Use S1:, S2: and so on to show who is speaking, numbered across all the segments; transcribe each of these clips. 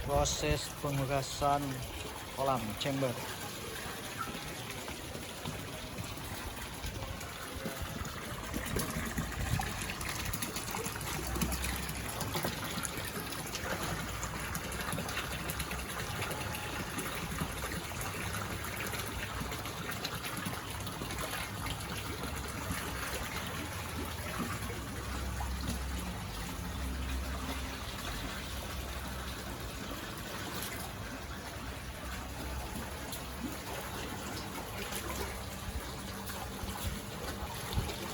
S1: proses pengerasan kolam chamber.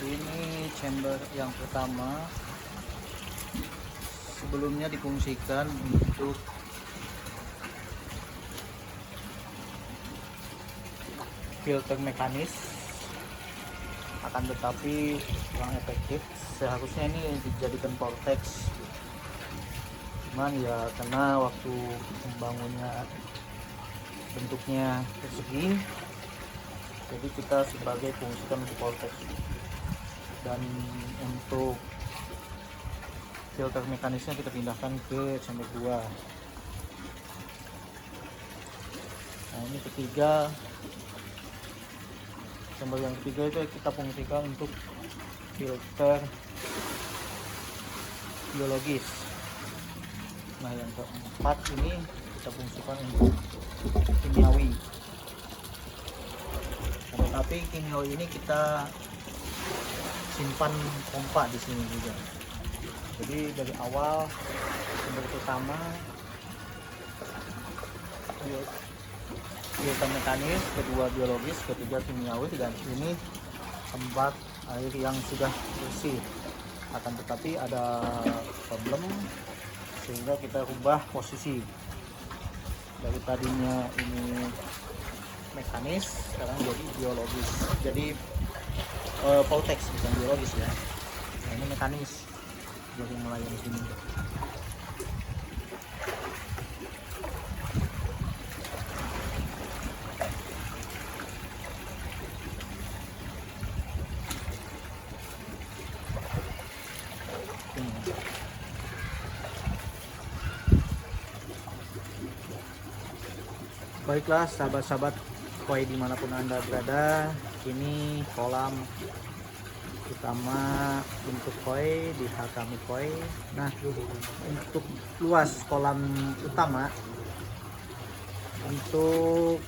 S1: Ini chamber yang pertama, sebelumnya difungsikan untuk filter mekanis, akan tetapi kurang efektif. Seharusnya ini dijadikan vortex, cuman ya karena waktu membangunnya bentuknya persegi, jadi kita sebagai fungsikan untuk vortex. Dan untuk filter mekanisnya kita pindahkan ke chamber 2. Nah, ini ketiga, chamber yang ketiga itu kita fungsikan untuk filter biologis. Nah, yang keempat ini kita fungsikan untuk kimiawi. Tetapi kimiawi ini kita simpan pompa di sini juga. Jadi dari awal sumber utama filter mekanis, kedua biologis, ketiga kimiawi, dan ini tempat air yang sudah bersih. Akan tetapi ada problem sehingga kita rubah posisi. Dari tadinya ini mekanis, sekarang jadi biologis. Jadi vortex, bukan biologis ya. Nah, ini mekanis, jadi melayani sini. Baiklah sahabat-sahabat koi dimanapun Anda berada, ini kolam utama untuk koi di Hakami Koi. Nah, untuk luas kolam utama untuk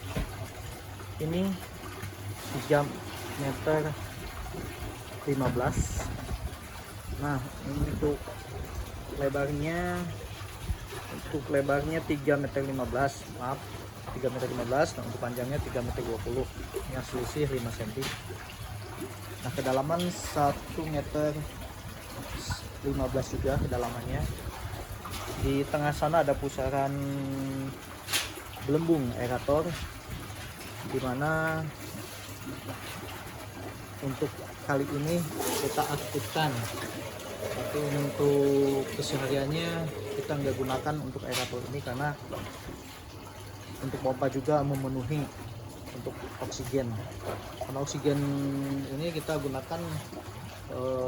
S1: ini 3 meter 15. Nah, ini untuk lebarnya 3 meter 15, maaf, 3 meter 15. Nah, untuk panjangnya 3 meter 20, yang selisih 5 cm. Nah, kedalaman 1 meter 15 juga kedalamannya. Di tengah sana ada pusaran gelembung aerator, dimana untuk kali ini kita aktifkan. Tapi untuk kesehariannya kita nggak gunakan untuk aerator ini, karena untuk pompa juga memenuhi untuk oksigen. Karena oksigen ini kita gunakan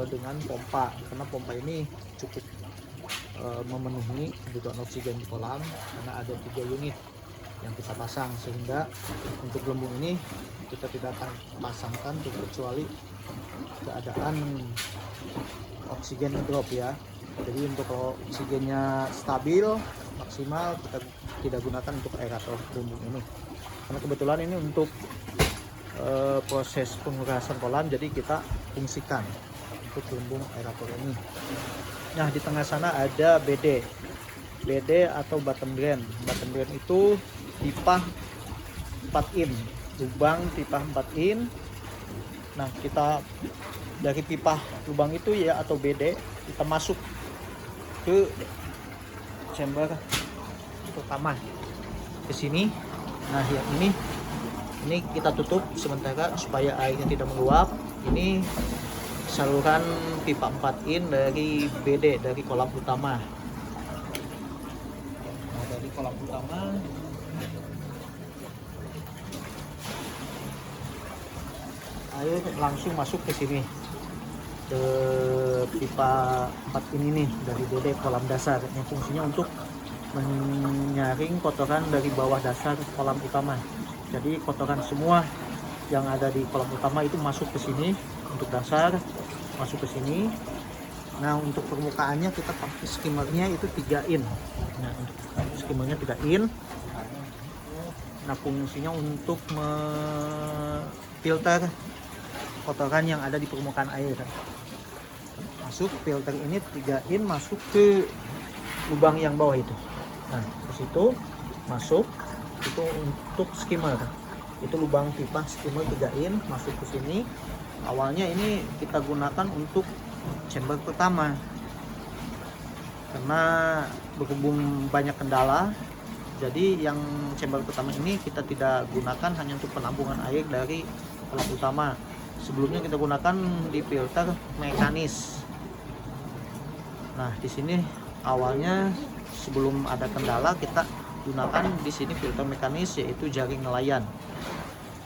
S1: dengan pompa, karena pompa ini cukup memenuhi kebutuhan oksigen di kolam, karena ada 3 unit yang kita pasang, sehingga untuk gelembung ini kita tidak akan pasangkan kecuali keadaan oksigen drop ya. Jadi untuk kalau oksigennya stabil maksimal, kita tidak gunakan untuk aerator gelembung ini, karena kebetulan ini untuk proses pengurasan kolam, jadi kita fungsikan untuk gelembung aerator ini. Nah, di tengah sana ada BD atau bottom drain. Bottom drain itu pipa 4 in, lubang pipa 4 in. Nah, kita dari pipa lubang itu ya, atau BD, kita masuk ke chamber utama ke sini. Nah, yang ini kita tutup sementara supaya airnya tidak meluap. Ini saluran pipa 4 in dari BD, dari kolam utama. Nah, dari kolam utama air langsung masuk ke sini, ke pipa 4 ini nih, dari BD kolam dasar, yang fungsinya untuk menyaring kotoran dari bawah dasar kolam utama. Jadi kotoran semua yang ada di kolam utama itu masuk ke sini untuk dasar, masuk ke sini. Nah, untuk permukaannya kita pakai skimmernya itu 3 in. Nah, untuk skimmernya 3 in. Nah, fungsinya untuk filter kotoran yang ada di permukaan air. Masuk filter ini 3 in, masuk ke lubang yang bawah itu. Nah, ke situ masuk, itu untuk skimmer. Itu lubang pipa skimmer 3 in, masuk ke sini. Awalnya ini kita gunakan untuk chamber pertama. Karena berhubung banyak kendala, jadi yang chamber pertama ini kita tidak gunakan hanya untuk penampungan air dari kolam utama. Sebelumnya kita gunakan di filter mekanis. Nah, di sini awalnya sebelum ada kendala kita gunakan di sini filter mekanis, yaitu jaring nelayan.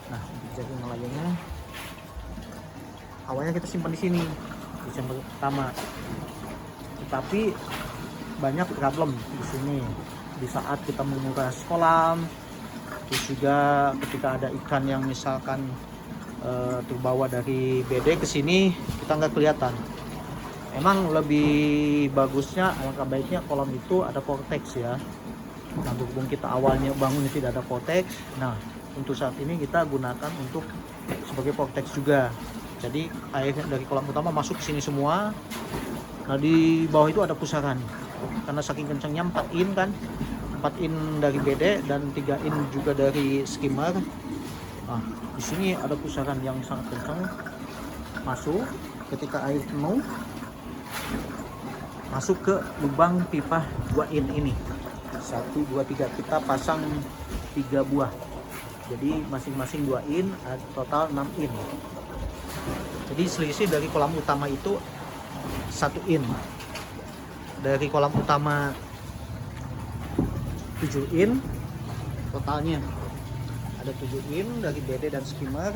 S1: Nah, jaring nelayannya awalnya kita simpan di sini di chamber pertama. Tetapi banyak problem di sini di saat kita menguras kolam. Terus juga ketika ada ikan yang misalkan terbawa dari BD ke sini, kita nggak kelihatan. Emang lebih bagusnya, alangkah baiknya kolam itu ada vortex ya. Nah, berhubung kita awalnya bangun tidak ada vortex, nah untuk saat ini kita gunakan untuk sebagai vortex juga. Jadi air dari kolam utama masuk ke sini semua. Nah, di bawah itu ada pusaran. Karena saking kencangnya 4 in kan, 4 in dari BD dan 3 in juga dari skimmer. Nah, di sini ada pusaran yang sangat kencang masuk. Ketika air penuh, masuk ke lubang pipa 2 in ini. 1, 2, 3. Kita pasang 3 buah. Jadi masing-masing 2 in, total 6 in. Jadi selisih dari kolam utama itu 1 in. Dari kolam utama 7 in totalnya. Ada 7 in dari BD dan skimmer.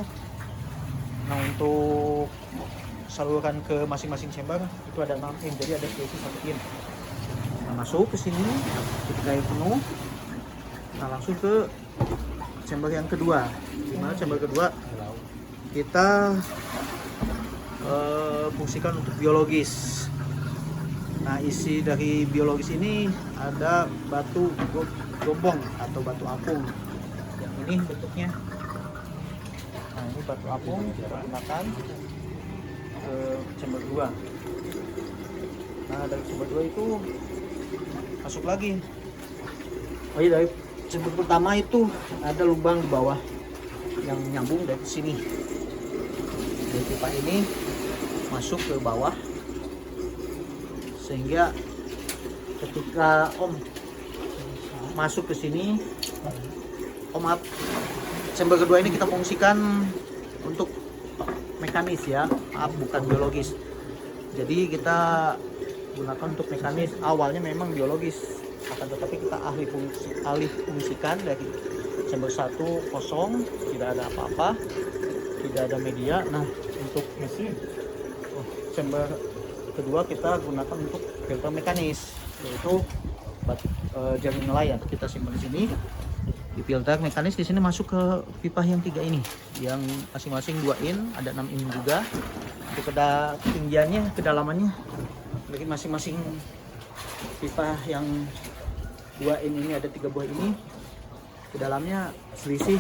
S1: Nah, untuk saluran ke masing-masing chamber itu ada 6 in, jadi ada selisih 1 in. Nah, masuk ke sini ketika air penuh. Nah, langsung ke chamber yang kedua. Dimana chamber kedua kita fungsikan untuk biologis. Nah, isi dari biologis ini ada batu gombong atau batu apung. Yang ini bentuknya. Nah, ini batu apung kita gunakan ke chamber 2. Nah, dari chamber 2 itu masuk lagi. Oh iya, dari chamber pertama itu ada lubang di bawah yang nyambung dari sini. Dari pipa ini masuk ke bawah, sehingga ketika Om masuk ke sini, chamber kedua ini kita fungsikan untuk mekanis ya, bukan biologis. Jadi kita gunakan untuk mekanis. Awalnya memang biologis, akan tetapi kita alih fungsikan dari chamber 1 kosong, tidak ada apa-apa, tidak ada media. Nah, untuk mesin chamber kedua kita gunakan untuk filter mekanis, yaitu jaring nelayan. Kita simpan di sini. Di filter mekanis di sini masuk ke pipa yang 3 ini, yang masing-masing 2 in, ada 6 in juga. Untuk ketinggiannya, kedalamannya dari masing-masing pipa yang 2 in ini ada 3 buah ini, kedalamnya selisih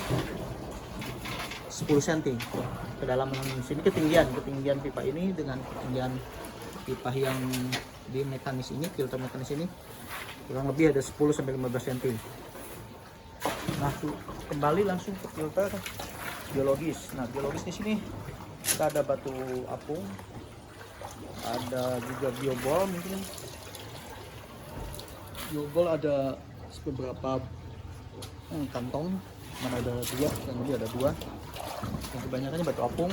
S1: 10 cm. Kedalaman sini ketinggian pipa ini dengan ketinggian pipa yang di mekanis ini, filter mekanis ini kurang lebih ada 10 sampai 15 cm. Nah, kembali langsung ke filter biologis. Nah, biologis di sini kita ada batu apung, ada juga biobol. Mungkin biobol ada beberapa kantong, mana ada 2, yang lebih ada 2. Yang kebanyakannya batu apung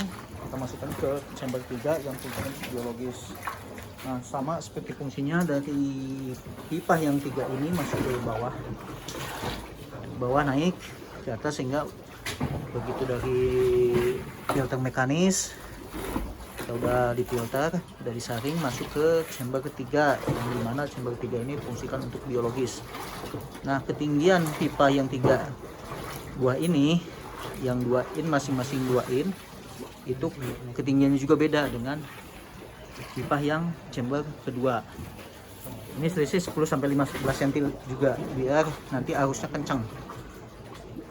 S1: kita masukkan ke chamber 3 yang fungsinya biologis. Nah, sama seperti fungsinya dari pipa yang 3 ini, masuk ke bawah naik ke atas, sehingga begitu dari filter mekanis kita udah difilter, udah disaring, masuk ke chamber ketiga, yang dimana chamber ketiga ini fungsikan untuk biologis. Nah, ketinggian pipa yang 3 buah ini, yang 2 in masing-masing 2 in, itu ketinggiannya juga beda dengan pipa yang chamber kedua. Ini selisih 10-15 cm juga, biar nanti arusnya kencang.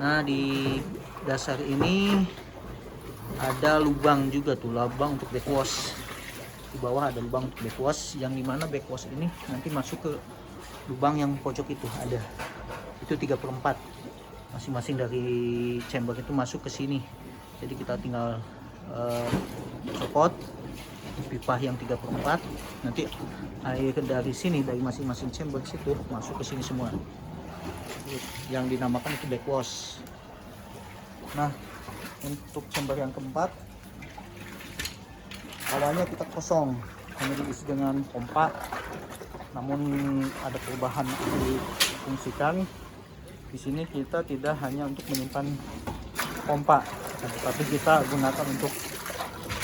S1: Nah, di dasar ini ada lubang juga tuh, lubang untuk backwash. Di bawah ada lubang untuk backwash, yang dimana backwash ini nanti masuk ke lubang yang pojok itu ada. Itu 3/4. Masing-masing dari chamber itu masuk ke sini. Jadi kita tinggal copot pipa yang 3/4. Nanti air dari sini, dari masing-masing chamber situ masuk ke sini semua. Yang dinamakan itu backwash. Nah, untuk chamber yang keempat, awalnya kita kosong, hanya diisi dengan pompa. Namun ada perubahan difungsikan. Di sini kita tidak hanya untuk menyimpan pompa, tapi kita gunakan untuk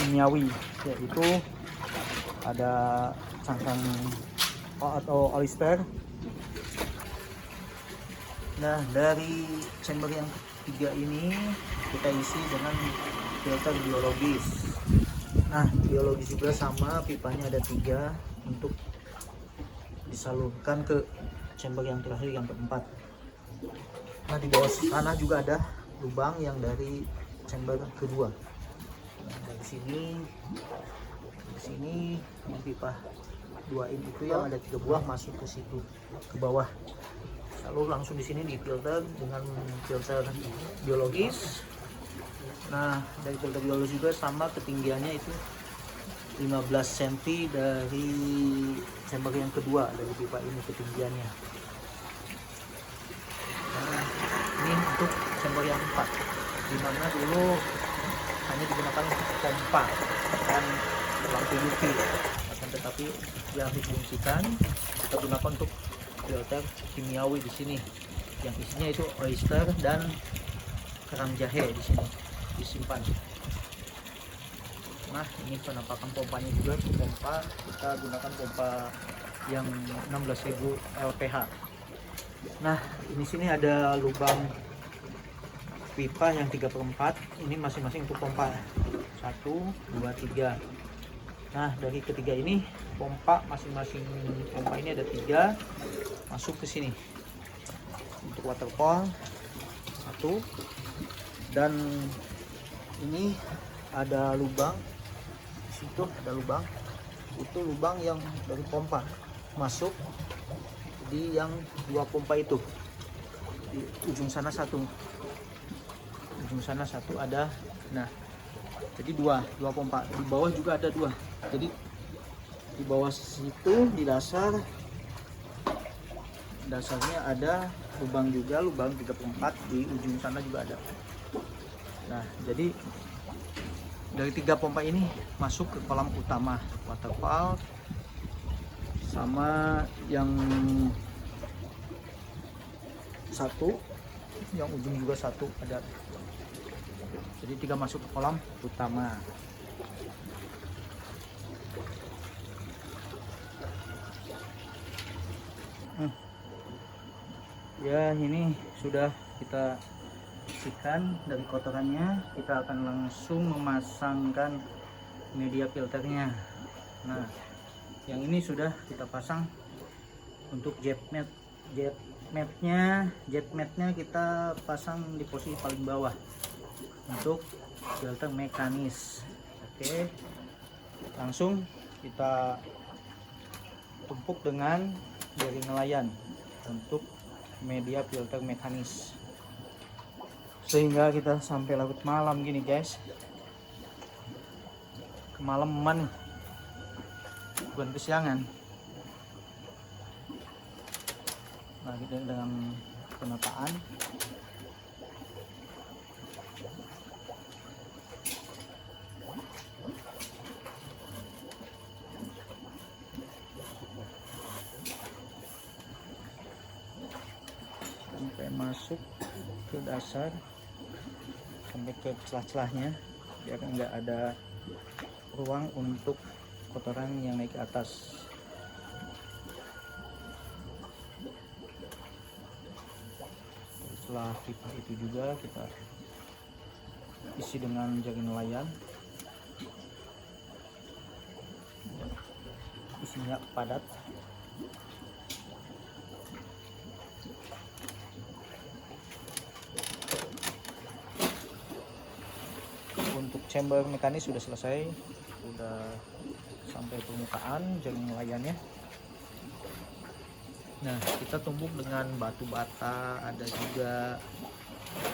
S1: kimiawi, yaitu ada cangkang atau olister. Nah, dari chamber yang ketiga ini kita isi dengan filter biologis. Nah, biologis juga sama, pipanya ada 3 untuk disalurkan ke chamber yang terakhir, yang keempat. Nah, di bawah sana juga ada lubang yang dari chamber kedua. Nah, dari sini ke sini, yang pipa 2 in itu yang ada 3 buah masuk ke situ, ke bawah. Lalu langsung di sini difilter dengan filter biologis. Nah, dari filter biologis juga sama, ketinggiannya itu 15 cm dari chamber yang kedua, dari pipa ini ketinggiannya. Nah, ini untuk chamber yang 4, dimana dulu hanya digunakan pompa dan lampu UV, akan tetapi yang difungsikan kita gunakan untuk filter kimiawi di sini, yang isinya itu oyster dan kerang jahe di sini disimpan. Nah, ini penampakan pompanya juga, pompa kita gunakan pompa yang 16.000 LPH. Nah, ini sini ada lubang pipa yang 3/4, ini masing-masing untuk pompa 1, 2, 3. Nah, dari ketiga ini pompa, masing-masing pompa ini ada 3 masuk ke sini. Untuk waterfall 1, dan ini ada lubang di situ, ada lubang, itu lubang yang dari pompa masuk di yang 2 pompa itu. Di ujung sana 1, ujung sana 1 ada. Nah, jadi 2 pompa, di bawah juga ada 2. Jadi di bawah situ, di dasarnya ada lubang juga, lubang 3/4, di ujung sana juga ada. Nah, jadi dari 3 pompa ini masuk ke kolam utama waterfall, sama yang 1, yang ujung juga 1 ada. Jadi 3 masuk ke kolam utama. Ya, ini sudah kita bersihkan dari kotorannya. Kita akan langsung memasangkan media filternya. Nah, yang ini sudah kita pasang untuk jet matnya kita pasang di posisi paling bawah untuk filter mekanis. Oke, langsung kita tumpuk dengan jari nelayan untuk media filter mekanis, sehingga kita sampai larut malam gini guys, kemalaman bukan kesiangan. Nah, kita dengan penataan sampai masuk ke dasar, sampai ke celah-celahnya, biar enggak ada ruang untuk kotoran yang naik ke atas. Setelah pipa itu juga kita isi dengan jaring nelayan, isinya padat. Untuk chamber mekanis sudah selesai, sudah sampai permukaan jaring nelayannya. Nah, kita tumbuk dengan batu bata, ada juga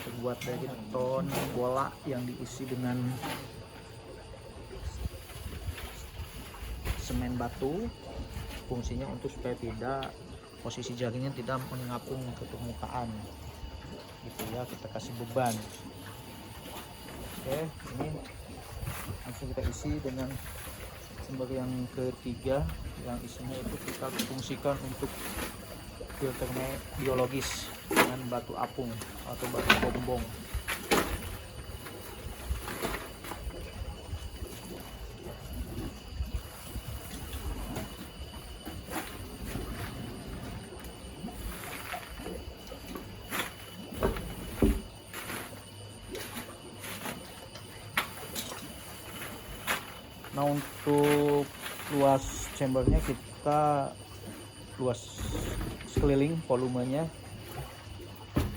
S1: terbuat dari beton bola yang diisi dengan semen batu. Fungsinya untuk supaya tidak posisi jaringnya tidak mengapung ke permukaan, gitu ya. Kita kasih beban. Oke, ini langsung kita isi dengan sumber yang ketiga, yang isinya itu kita fungsikan untuk filter biologis dengan batu apung atau batu bombong. Nah, untuk luas chambernya kita luas sekeliling volumenya,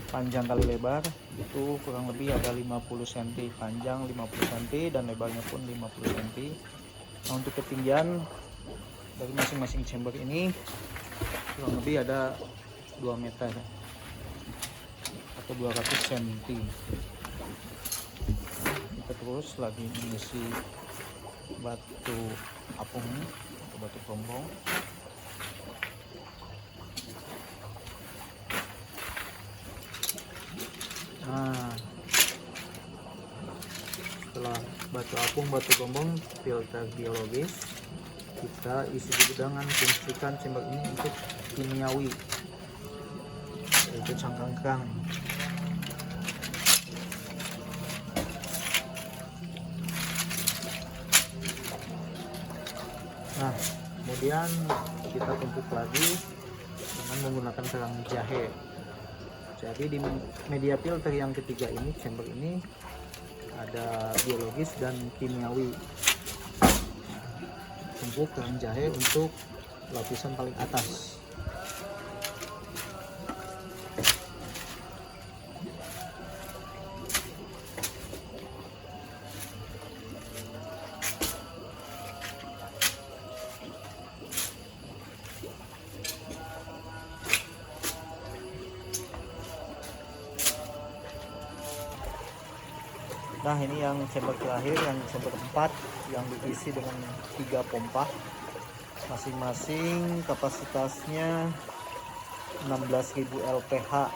S1: panjang kali lebar itu kurang lebih ada 50 cm, panjang 50 cm dan lebarnya pun 50 cm. Nah, untuk ketinggian dari masing-masing chamber ini kurang lebih ada 2 meter atau 200 cm. Kita terus lagi mengisi batu apung atau batu bombong. Nah, setelah batu apung, batu bombong, filter biologis, kita isi juga dengan fungsikan chamber ini untuk kimiawi, yaitu cangkang kerang. Nah, kemudian kita tumpuk lagi dengan menggunakan kerang jahe. Jadi di media filter yang ketiga ini, chamber ini ada biologis dan kimiawi. Tumpuk kerang jahe untuk lapisan paling atas. Nah, ini yang chamber terakhir, yang chamber 4, yang diisi dengan 3 pompa, masing-masing kapasitasnya 16.000 LPH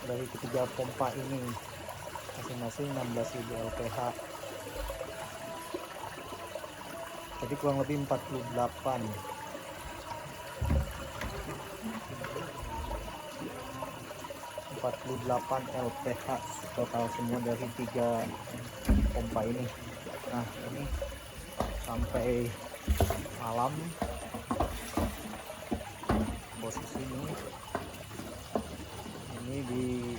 S1: dari ketiga pompa ini, masing-masing 16.000 LPH. Jadi kurang lebih 48 LPH total semua dari 3 pompa ini. Nah, ini sampai malam posisi ini di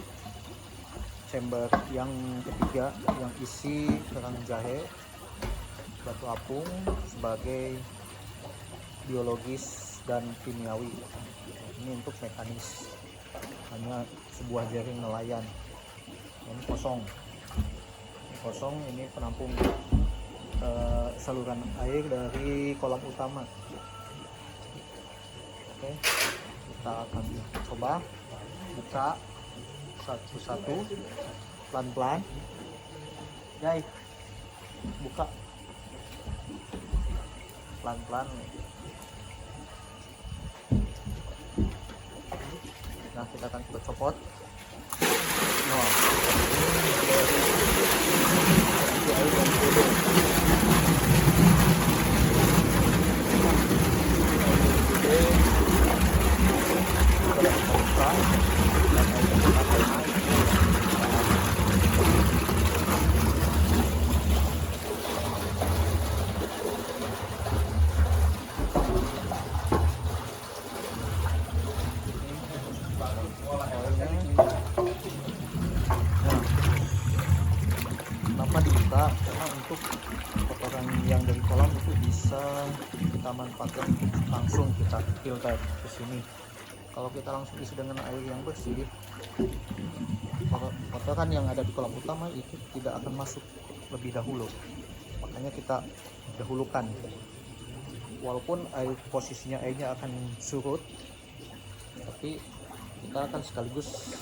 S1: chamber yang ketiga yang isi kerang jahe, batu apung sebagai biologis dan kimiawi. Ini untuk mekanis, hanya sebuah jaring nelayan. Ini kosong, ini penampung saluran air dari kolam utama. Oke, kita akan coba buka satu-satu, pelan-pelan. Jai, buka pelan-pelan. Nah, kita akan coba copot. Nah, ini air yang turun. kita manfaatkan langsung kita filter ke sini. Kalau kita langsung isi dengan air yang bersih, kotoran yang ada di kolam utama itu tidak akan masuk lebih dahulu. Makanya kita dahulukan. Walaupun posisinya airnya akan surut, tapi kita akan sekaligus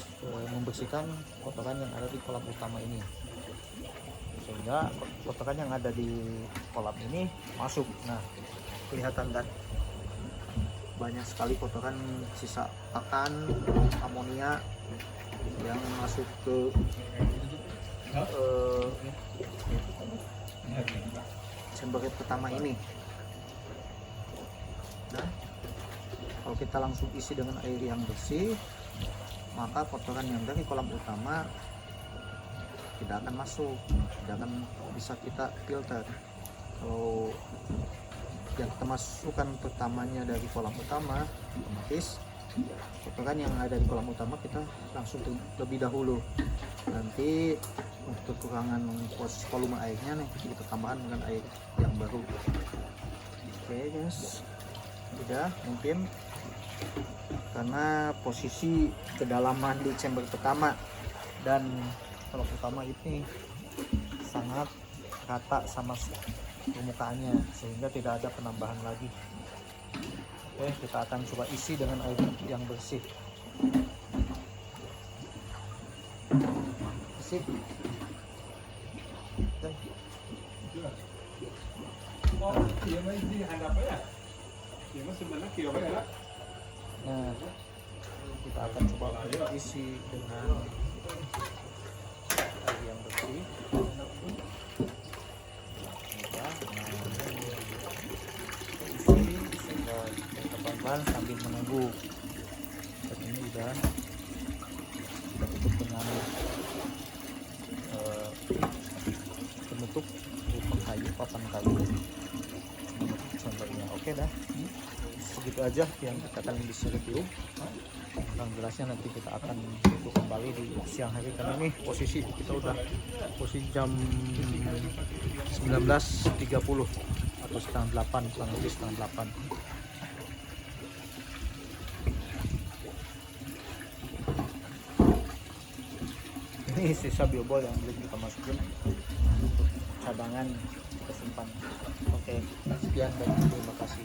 S1: membersihkan kotoran yang ada di kolam utama ini, sehingga kotoran yang ada di kolam ini masuk. Nah, kelihatan kan banyak sekali kotoran sisa pakan amonia yang masuk ke chamber pertama ini. Nah, kalau kita langsung isi dengan air yang bersih, maka kotoran yang dari kolam utama tidak akan masuk, tidak akan bisa kita filter. Kalau yang kita masukkan pertamanya dari kolam utama, otomatis kotoran yang ada di kolam utama kita langsung lebih dahulu. Nanti untuk kekurangan posisi volume airnya nih kita tambahkan dengan air yang baru. Oke guys, udah mungkin karena posisi kedalaman di chamber pertama dan kolam utama ini sangat rata sama permukaannya, sehingga tidak ada penambahan lagi. Oke, kita akan coba isi dengan air yang bersih. Isi. Nah, kita akan coba isi dengan air yang bersih. Pelan sambil menunggu. Dan ini udah tutup dengan penutup berupa kayu, papan kayu menutup chambernya. Oke dah, segitu aja yang kita akan bisa review. Yang jelasnya nanti kita akan review kembali di siang hari, karena ini posisi kita udah posisi jam 19.30 atau setengah 8, kurang lebih setengah 8. Ini sisa biobol yang belum kita masukin untuk cadangan kita simpan. Oke, sekian dan terima kasih.